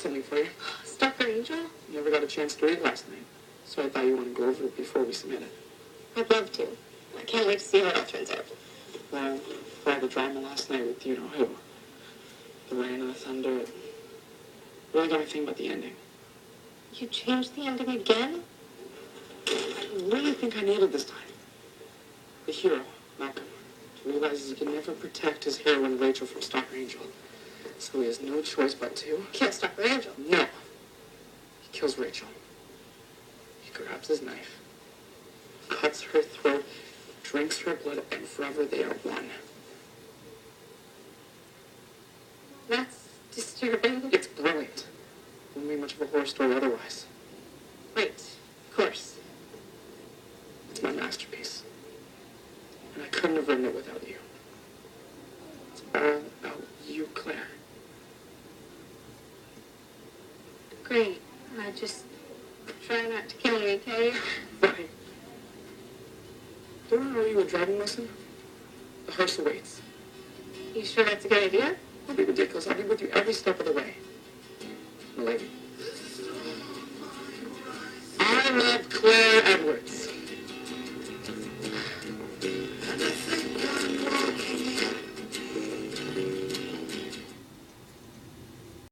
something for you. Stalker Angel? You never got a chance to read last night, so I thought you wanted to go over it before we submit it. I'd love to. I can't wait to see how it all turns out. Well, for all the drama last night with you-know-who, the rain and the thunder, it really got me thinking about the ending. You changed the ending again? I really think I nailed it this time. The hero, Malcolm, realizes he can never protect his heroine Rachel from Stalker Angel, so he has no choice but to Kill Stalker Angel? No. He kills Rachel. He grabs his knife, cuts her throat, drinks her blood, and forever they are one. That's disturbing. It's brilliant. Wouldn't be much of a horror story otherwise. Right. Of course. It's my masterpiece. And I couldn't have written it without you. It's all about you, Claire. Great. Just try not to kill me, okay? Fine. Don't I owe you a driving lesson? The hearse awaits. You sure that's a good idea? Don't be ridiculous. I'll be with you every step of the way. Lady.